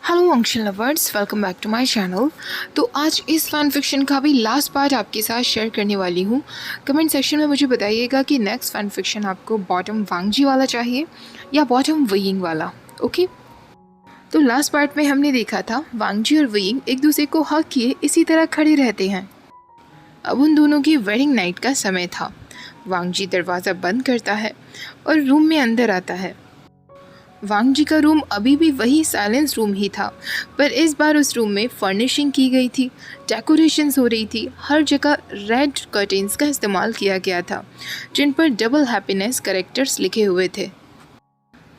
Hello action lovers, welcome back to my channel. तो आज इस फैन फिक्शन का भी लास्ट पार्ट आपके साथ शेयर करने वाली हूँ। कमेंट सेक्शन में मुझे बताइएगा कि नेक्स्ट फैन फिक्शन आपको बॉटम वांगजी वाला चाहिए या बॉटम वेइंग वाला। ओके, तो लास्ट पार्ट में हमने देखा था वांगजी और वेइंग एक दूसरे को हक किए इसी तरह खड़े रहते हैं। अब उन दोनों की वेडिंग नाइट का समय था। वांगजी दरवाज़ा बंद करता है और रूम में अंदर आता है। वांगजी का रूम अभी भी वही साइलेंस रूम ही था, पर इस बार उस रूम में फर्निशिंग की गई थी, डेकोरेशंस हो रही थी। हर जगह रेड कर्टेन्स का इस्तेमाल किया गया था जिन पर डबल हैप्पीनेस कैरेक्टर्स लिखे हुए थे।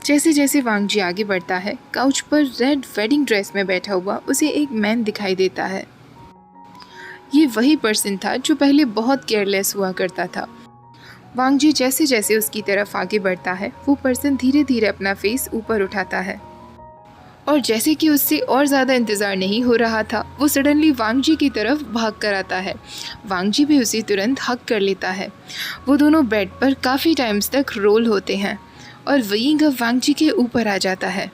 जैसे जैसे वांगजी आगे बढ़ता है, काउच पर रेड वेडिंग ड्रेस में बैठा हुआ उसे एक मैन दिखाई देता है। ये वही पर्सन था जो पहले बहुत केयरलेस हुआ करता था। वांगजी जैसे जैसे उसकी तरफ आगे बढ़ता है, वो पर्सन धीरे धीरे अपना फेस ऊपर उठाता है और जैसे कि उससे और ज़्यादा इंतज़ार नहीं हो रहा था, वो सडनली वांगजी की तरफ भाग कर आता है। वांगजी भी उसे तुरंत हक कर लेता है। वो दोनों बेड पर काफ़ी टाइम्स तक रोल होते हैं और वेइंग अब वांगजी के ऊपर आ जाता है।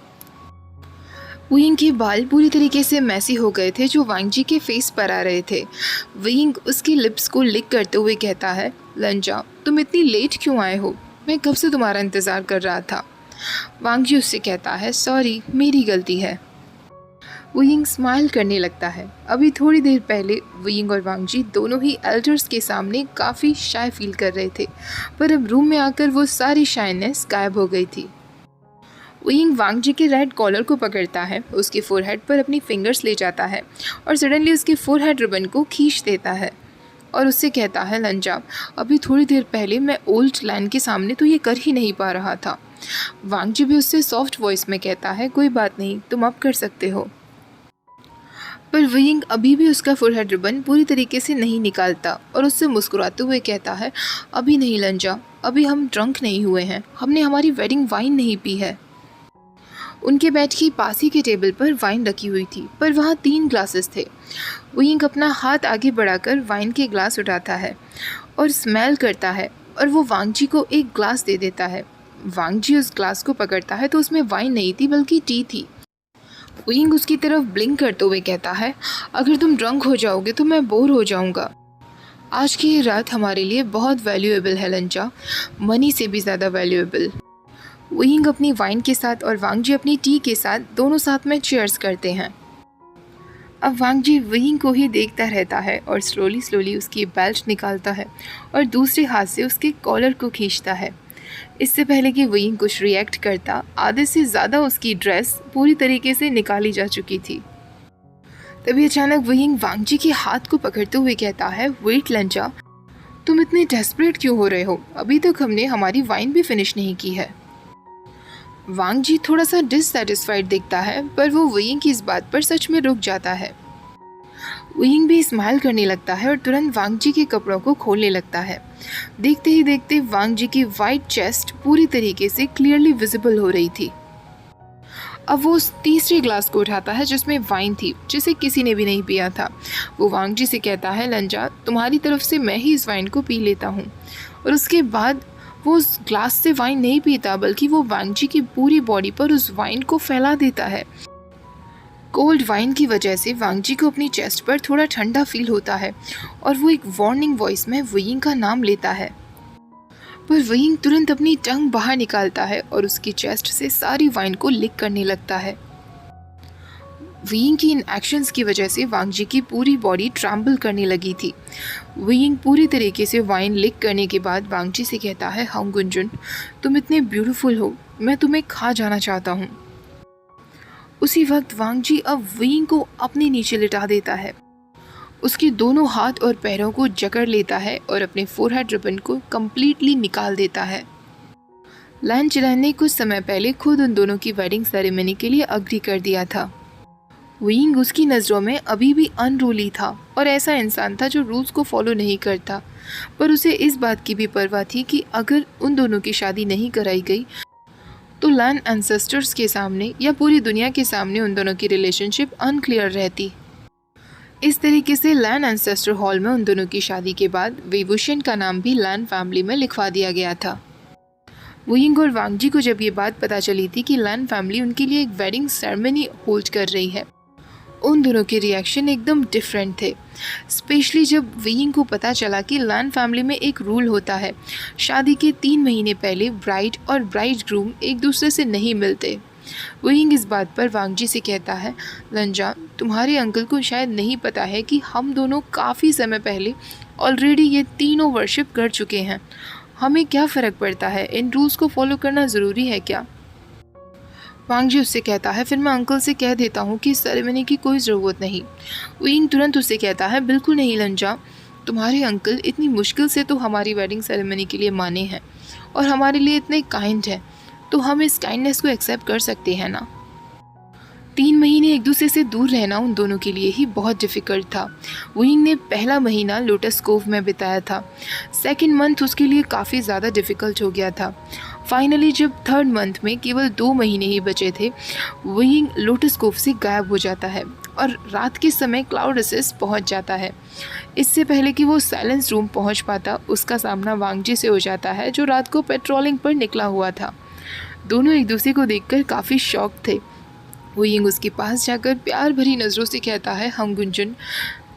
वेइंग के बाल पूरी तरीके से मैसी हो गए थे जो वांगजी के फेस पर आ रहे थे। वेइंग उसके लिप्स को लिक करते हुए कहता है, लंजा, तुम इतनी लेट क्यों आए हो? मैं कब से तुम्हारा इंतज़ार कर रहा था। वांगजी उससे कहता है, सॉरी, मेरी गलती है। वेइंग स्माइल करने लगता है। अभी थोड़ी देर पहले वेइंग और वांगजी दोनों ही एल्डर्स के सामने काफ़ी शाय फील कर रहे थे, पर अब रूम में आकर वो सारी शायनेस गायब हो गई थी। वेइंग वांगजी के रेड कॉलर को पकड़ता है, उसके फोरहेड पर अपनी फिंगर्स ले जाता है और सडनली उसके फोरहेड रिबन को खींच देता है और उससे कहता है, लंजा, अभी थोड़ी देर पहले मैं ओल्ड लैंड के सामने तो ये कर ही नहीं पा रहा था। वांगजी भी उससे सॉफ्ट वॉइस में कहता है, कोई बात नहीं, तुम अब कर सकते हो। पर वेइंग अभी भी उसका फोरहेड रिबन पूरी तरीके से नहीं निकालता और उससे मुस्कुराते हुए कहता है, अभी नहीं लंजा, अभी हम ड्रंक नहीं हुए हैं, हमने हमारी वेडिंग वाइन नहीं पी है। उनके बेड की पास ही के टेबल पर वाइन रखी हुई थी, पर वहाँ 3 ग्लासेस थे। वेइंग अपना हाथ आगे बढ़ाकर वाइन के ग्लास उठाता है और स्मेल करता है और वो वांगजी को एक ग्लास दे देता है। वांगजी उस ग्लास को पकड़ता है तो उसमें वाइन नहीं थी बल्कि टी थी। वेइंग उसकी तरफ ब्लिंक करते हुए कहता है, अगर तुम ड्रंक हो जाओगे तो मैं बोर हो जाऊंगा। आज की ये रात हमारे लिए बहुत वैल्यूएबल है लंजा, मनी से भी ज़्यादा वैल्यूएबल। वेइंग अपनी वाइन के साथ और वांगजी अपनी टी के साथ दोनों साथ में चीयर्स करते हैं। अब वांगजी वेइंग को ही देखता रहता है और स्लोली स्लोली उसकी बेल्ट निकालता है और दूसरे हाथ से उसके कॉलर को खींचता है। इससे पहले कि वेइंग कुछ रिएक्ट करता, आधे से ज़्यादा उसकी ड्रेस पूरी तरीके से निकाली जा चुकी थी। तभी अचानक वेइंग वांगजी के हाथ को पकड़ते हुए कहता है, वेट लंजा, तुम इतने डेस्परेट क्यों हो रहे हो? अभी तक हमने हमारी वाइन भी फिनिश नहीं की है। वांगजी थोड़ा सा डिससेटिस्फाइड दिखता है, पर वो वेइंग की इस बात पर सच में रुक जाता है। वेइंग भी स्माइल करने लगता है और तुरंत वांगजी के कपड़ों को खोलने लगता है। देखते ही देखते वांगजी की वाइट चेस्ट पूरी तरीके से क्लियरली विजिबल हो रही थी। अब वो उस तीसरे ग्लास को उठाता है जिसमें वाइन थी, जिसे किसी ने भी नहीं पिया था। वो वांगजी से कहता है, लंजा, तुम्हारी तरफ से मैं ही इस वाइन को पी लेता हूँ। और उसके बाद वो उस ग्लास से वाइन नहीं पीता, बल्कि वो वांगजी की पूरी बॉडी पर उस वाइन को फैला देता है। कोल्ड वाइन की वजह से वांगजी को अपनी चेस्ट पर थोड़ा ठंडा फील होता है और वो एक वार्निंग वॉइस में वेइंग का नाम लेता है, पर वेइंग तुरंत अपनी टंग बाहर निकालता है और उसकी चेस्ट से सारी वाइन को लिक करने लगता है। वेइंग की इन एक्शंस की वजह से वांगजी की पूरी बॉडी ट्रैम्बल करने लगी थी। वेइंग पूरी तरीके से वाइन लिक करने के बाद वांगजी से कहता है, हाउ गुंजन, तुम इतने ब्यूटीफुल हो, मैं तुम्हें खा जाना चाहता हूँ। उसी वक्त वांगजी अब वेइंग को अपने नीचे लिटा देता है, उसके दोनों हाथ और पैरों को जकड़ लेता है और अपने फोरहेड रिबन को कम्प्लीटली निकाल देता है। लैन चिरान ने कुछ समय पहले खुद उन दोनों की वेडिंग सेरेमनी के लिए अग्री कर दिया था। वेइंग उसकी नज़रों में अभी भी अनरूली था और ऐसा इंसान था जो रूल्स को फॉलो नहीं करता, पर उसे इस बात की भी परवाह थी कि अगर उन दोनों की शादी नहीं कराई गई तो लैन एंसेस्टर्स के सामने या पूरी दुनिया के सामने उन दोनों की रिलेशनशिप अनक्लियर रहती। इस तरीके से लैन एंसेस्टर हॉल में उन दोनों की शादी के बाद वेवुशियन का नाम भी लैन फैमिली में लिखवा दिया गया था। वुयिंग और वांग जी को जब ये बात पता चली थी कि लैन फैमिली उनके लिए एक वेडिंग सेरेमनी होल्ड कर रही है, उन दोनों के रिएक्शन एकदम डिफरेंट थे। स्पेशली जब वुयिंग को पता चला कि लैन फैमिली में एक रूल होता है, शादी के 3 महीने पहले ब्राइड और ब्राइड ग्रूम एक दूसरे से नहीं मिलते। वुयिंग इस बात पर वांग जी से कहता है, लंजा, तुम्हारे अंकल को शायद नहीं पता है कि हम दोनों काफ़ी समय पहले ऑलरेडी ये तीनों वर्शिप कर चुके हैं। हमें क्या फ़र्क पड़ता है, इन रूल्स को फॉलो करना ज़रूरी है क्या? वांग जी उससे कहता है, फिर मैं अंकल से कह देता हूँ कि सेरेमनी की कोई ज़रूरत नहीं। वुयिंग तुरंत उससे कहता है, बिल्कुल नहीं लंजा, तुम्हारे अंकल इतनी मुश्किल से तो हमारी वेडिंग सेरेमनी के लिए माने हैं और हमारे लिए इतने काइंड हैं, तो हम इस काइंडनेस को एक्सेप्ट कर सकते हैं ना। 3 महीने एक दूसरे से दूर रहना उन दोनों के लिए ही बहुत डिफ़िकल्ट था। वुयिंग ने पहला महीना लोटस कोव में बिताया था। सेकंड मंथ उसके लिए काफ़ी ज़्यादा डिफ़िकल्ट हो गया था। फाइनली जब थर्ड मंथ में केवल 2 महीने ही बचे थे, वुयिंग लोटस कोव से गायब हो जाता है और रात के समय क्लाउड असेस पहुंच जाता है। इससे पहले कि वो साइलेंस रूम पहुंच पाता, उसका सामना वांग जी से हो जाता है, जो रात को पेट्रोलिंग पर निकला हुआ था। दोनों एक दूसरे को देखकर काफ़ी शॉक थे। वुयिंग उसके पास जाकर प्यार भरी नज़रों से कहता है, हम गुंजन,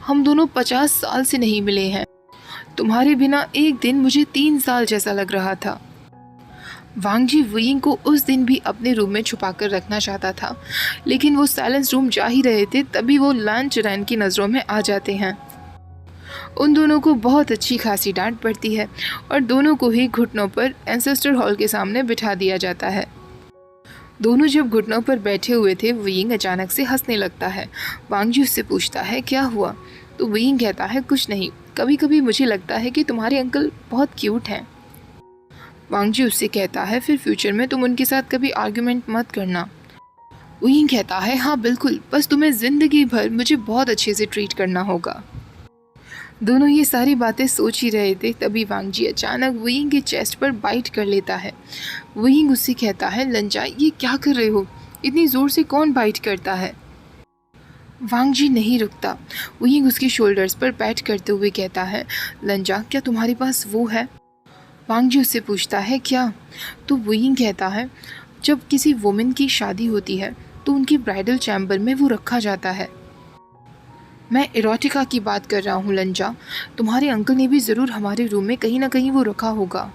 हम दोनों 50 साल से नहीं मिले हैं। तुम्हारे बिना एक दिन मुझे 3 साल जैसा लग रहा था। वांग जी वुयिंग को उस दिन भी अपने रूम में छुपा कर रखना चाहता था, लेकिन वो साइलेंस रूम जा ही रहे थे तभी वो लैन चुरैन की नज़रों में आ जाते हैं। उन दोनों को बहुत अच्छी खासी डांट पड़ती है और दोनों को ही घुटनों पर एंसेस्टर हॉल के सामने बिठा दिया जाता है। दोनों जब घुटनों पर बैठे हुए थे, वुयिंग अचानक से हंसने लगता है। वांग जी उससे पूछता है, क्या हुआ? तो वुयिंग कहता है, कुछ नहीं, कभी कभी मुझे लगता है कि तुम्हारे अंकल बहुत क्यूट हैं। वांग जी उससे कहता है, फिर फ्यूचर में तुम उनके साथ कभी आर्ग्यूमेंट मत करना। वुयिंग कहता है, हाँ बिल्कुल, बस तुम्हें ज़िंदगी भर मुझे बहुत अच्छे से ट्रीट करना होगा। दोनों ये सारी बातें सोच ही रहे थे, तभी वांग जी अचानक वुयिंग के चेस्ट पर बाइट कर लेता है। वुयिंग उससे कहता है, लंजा, ये क्या कर रहे हो? इतनी ज़ोर से कौन बाइट करता है? वांग जी नहीं रुकता। वुयिंग उसके शोल्डर्स पर पैट करते हुए कहता है, लंजा, क्या तुम्हारे पास वो है? वांग जी उससे पूछता है, क्या? तो वुयिंग कहता है, जब किसी वुमेन की शादी होती है तो उनकी ब्राइडल चैम्बर में वो रखा जाता है। मैं इरोटिका की बात कर रहा हूँ लंजा, तुम्हारे अंकल ने भी ज़रूर हमारे रूम में कहीं ना कहीं वो रखा होगा।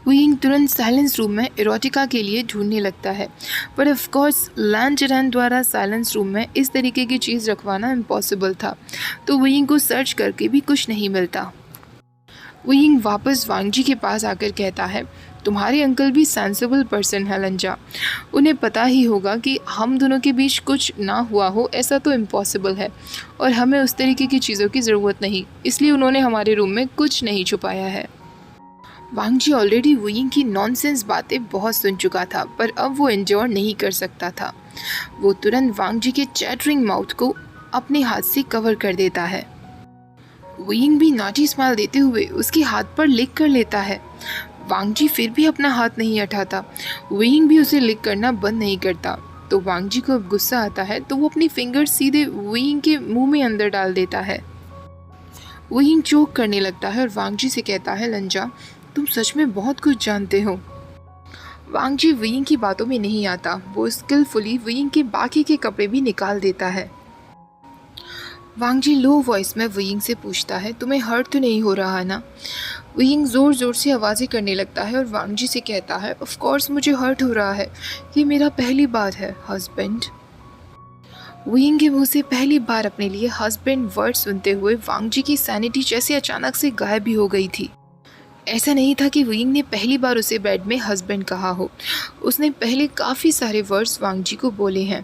वुयिंग तुरंत साइलेंस रूम में इरोटिका के लिए ढूंढने लगता है, पर ऑफ कोर्स लैन चुरैन द्वारा साइलेंस रूम में इस तरीके की चीज़ रखवाना इम्पॉसिबल था, तो वुयिंग को सर्च करके भी कुछ नहीं मिलता। वुयिंग वापस वांग जी के पास आकर कहता है, तुम्हारे अंकल भी सेंसिबल पर्सन है लंजा, उन्हें पता ही होगा कि हम दोनों के बीच कुछ ना हुआ हो, ऐसा तो इम्पॉसिबल है और हमें उस तरीके की चीज़ों की ज़रूरत नहीं, इसलिए उन्होंने हमारे रूम में कुछ नहीं छुपाया है। वांग जी ऑलरेडी वुयिंग की नॉनसेंस बातें बहुत सुन चुका था, पर अब वो एंजॉय नहीं कर सकता था। वो तुरंत वांग जी के चैटरिंग माउथ को अपने हाथ से कवर कर देता है। वुयिंग भी नॉटी स्माइल देते हुए उसके हाथ पर लिक कर लेता है। वांग जी फिर भी अपना हाथ नहीं हटाता। वुयिंग भी उसे लिक करना बंद नहीं करता। तो वांग जी को अब गुस्सा आता है, तो वो अपनी फिंगर सीधे वुयिंग के मुंह में अंदर डाल देता है। वुयिंग चोक करने लगता है और वांग जी से कहता है, लंजा, तुम सच में बहुत कुछ जानते हो। वांग जी वुयिंग की बातों में नहीं आता। वो स्किलफुली वुयिंग के बाकी के कपड़े भी निकाल देता है। वांग जी लो वॉइस में वुयिंग से पूछता है, तुम्हें हर्ट तो नहीं हो रहा है ना? वुयिंग ज़ोर ज़ोर से आवाज़ें करने लगता है और वांग जी से कहता है, ऑफ कोर्स मुझे हर्ट हो रहा है, ये मेरा पहली बार है हस्बैंड। वुयिंग के मुंह से पहली बार अपने लिए हस्बैंड वर्ड सुनते हुए वांग जी की सैनिटी जैसे अचानक से गायब भी हो गई थी। ऐसा नहीं था कि वुयिंग ने पहली बार उसे बेड में हस्बैंड कहा हो। उसने पहले काफ़ी सारे वर्ड्स वांग जी को बोले हैं,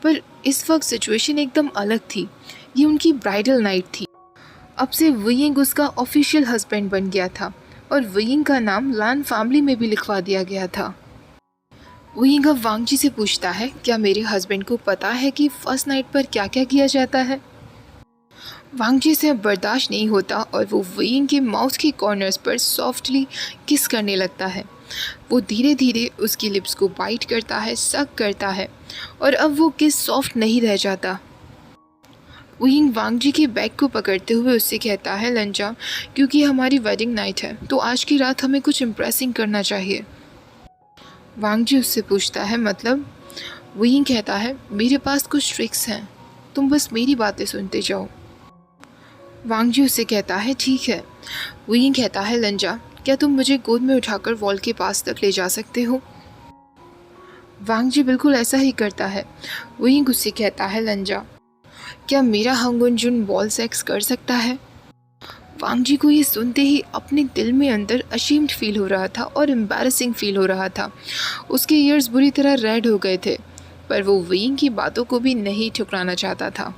पर इस वक्त सिचुएशन एकदम अलग थी। ये उनकी ब्राइडल नाइट थी। अब से वुयिंग उसका ऑफिशियल हस्बैंड बन गया था और वुयिंग का नाम लैन फैमिली में भी लिखवा दिया गया था। वुयिंग अब वांग जी से पूछता है, क्या मेरे हस्बैंड को पता है कि फर्स्ट नाइट पर क्या क्या किया जाता है? वांग जी से अब बर्दाश्त नहीं होता और वो वुयिंग के माउथ के कॉर्नर्स पर सॉफ्टली किस करने लगता है। वो धीरे धीरे उसकी लिप्स को बाइट करता है, सक करता है और अब वो किस सॉफ्ट नहीं रह जाता। वुयिंग वांग जी के बैग को पकड़ते हुए उससे कहता है, लंजा, क्योंकि हमारी वेडिंग नाइट है तो आज की रात हमें कुछ इम्प्रेसिंग करना चाहिए। वांग जी उससे पूछता है मतलब? वही कहता है मेरे पास कुछ ट्रिक्स हैं, तुम बस मेरी बातें सुनते जाओ। वांग जी उससे कहता है ठीक है। वही कहता है लंजा, क्या तुम मुझे गोद में उठाकर वॉल के पास तक ले जा सकते हो? वांग जी बिल्कुल ऐसा ही करता है। वही गुस्से कहता है लंजा, क्या मेरा हंगुन जुन वॉल सेक्स कर सकता है? वांग जी को ये सुनते ही अपने दिल में अंदर अशेम्ड फील हो रहा था और एम्बैरसिंग फील हो रहा था। उसके ईयर्स बुरी तरह रेड हो गए थे, पर वो विंग की बातों को भी नहीं ठुकराना चाहता था।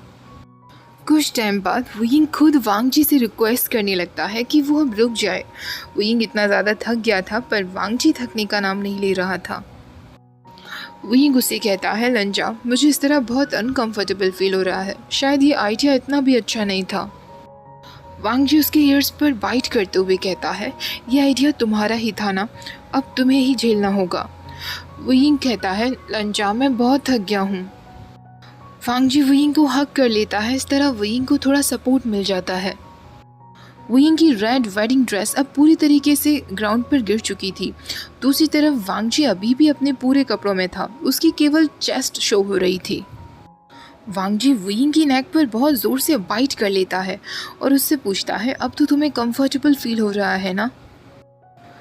कुछ टाइम बाद विंग खुद वांग जी से रिक्वेस्ट करने लगता है कि वो अब रुक जाए। विंग इतना ज़्यादा थक गया था, पर वांग जी थकने का नाम नहीं ले रहा था। विंग उसे कहता है लंजा, मुझे इस तरह बहुत अनकंफर्टेबल फील हो रहा है, शायद ये आइडिया इतना भी अच्छा नहीं था। वांग जी उसके ईयर्स पर बाइट करते हुए कहता है, ये आइडिया तुम्हारा ही था ना, अब तुम्हें ही झेलना होगा। विंग कहता है लंजा, मैं बहुत थक गया हूँ। वांग जी विंग को हक कर लेता है, इस तरह विंग को थोड़ा सपोर्ट मिल जाता है। विंग की रेड वेडिंग ड्रेस अब पूरी तरीके से ग्राउंड पर गिर चुकी थी। दूसरी तरफ वांग जी अभी भी अपने पूरे कपड़ों में था, उसकी केवल चेस्ट शो हो रही थी। वांग जी विंग की नेक पर बहुत ज़ोर से बाइट कर लेता है और उससे पूछता है, अब तो तुम्हें कंफर्टेबल फील हो रहा है ना?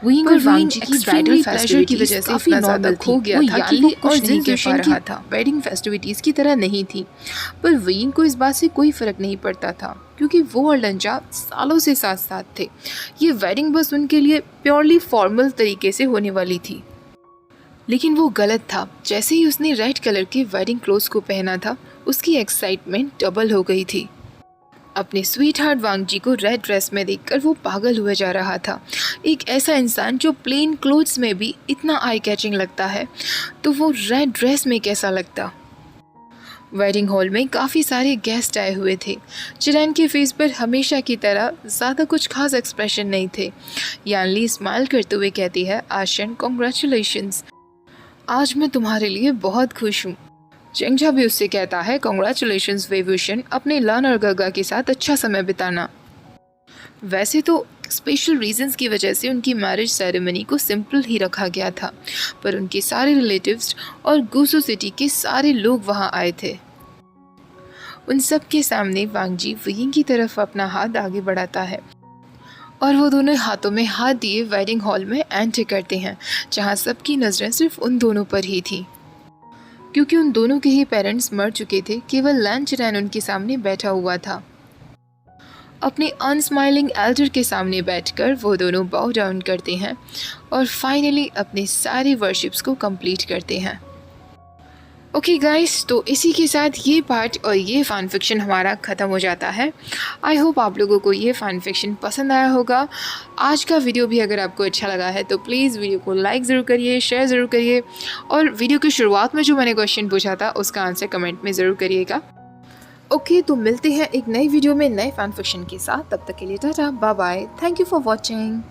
विंग और वांग जी की ब्राइडल प्लेजर की वजह से इतना ज़्यादा खो गया था कि वो कुछ नहीं कह पा रहा था। वेडिंग फेस्टिविटीज़ की तरह नहीं थी, पर विंग को इस बात से कोई फ़र्क नहीं पड़ता था, क्योंकि वो और लंजा सालों से साथ साथ थे। ये वेडिंग बस उनके लिए प्योरली फॉर्मल तरीके से होने वाली थी। लेकिन वो गलत था। जैसे ही उसने रेड कलर के वेडिंग क्लोथ्स को पहना था, उसकी एक्साइटमेंट डबल हो गई थी। अपने स्वीट हार्ट वांग जी को रेड ड्रेस में देखकर वो पागल हुए जा रहा था। एक ऐसा इंसान जो प्लेन क्लोथ्स में भी इतना आई कैचिंग लगता है, तो वो रेड ड्रेस में कैसा लगता? वेडिंग हॉल में काफ़ी सारे गेस्ट आए हुए थे। चिरैन के फेस पर हमेशा की तरह ज़्यादा कुछ खास एक्सप्रेशन नहीं थे। यानली स्माइल करते हुए कहती है, आशन कॉन्ग्रेचुलेशंस, आज मैं तुम्हारे लिए बहुत खुश हूँ। चेंगझा भी उससे कहता है, कॉन्ग्रेचुलेशंस वेवुशन, अपने लन और गगा के साथ अच्छा समय बिताना। वैसे तो स्पेशल रीजंस की वजह से उनकी मैरिज सेरेमनी को सिंपल ही रखा गया था, पर उनके सारे रिलेटिव्स और गुसो सिटी के सारे लोग वहाँ आए थे। उन सब के सामने वांग जी विंग की तरफ अपना हाथ आगे बढ़ाता है और वो दोनों हाथों में हाथ दिए वेडिंग हॉल में एंटर करते हैं, जहाँ सबकी नज़रें सिर्फ उन दोनों पर ही थी, क्योंकि उन दोनों के ही पेरेंट्स मर चुके थे। केवल लैन चिरैन उनके सामने बैठा हुआ था। अपने अनस्माइलिंग एल्डर के सामने बैठकर वो दोनों बाउ डाउन करते हैं और फाइनली अपने सारे वर्शिप्स को कंप्लीट करते हैं। ओके गाइस, तो इसी के साथ ये पार्ट और ये फ़ैन फिक्शन हमारा ख़त्म हो जाता है। आई होप आप लोगों को ये फ़ैन फिक्शन पसंद आया होगा। आज का वीडियो भी अगर आपको अच्छा लगा है तो प्लीज़ वीडियो को लाइक ज़रूर करिए, शेयर ज़रूर करिए, और वीडियो की शुरुआत में जो मैंने क्वेश्चन पूछा था उसका आंसर कमेंट में ज़रूर करिएगा। ओके, तो मिलते हैं एक नई वीडियो में नए फ़ैन फिक्शन के साथ। तब तक के लिए tata, bye bye, thank you for watching.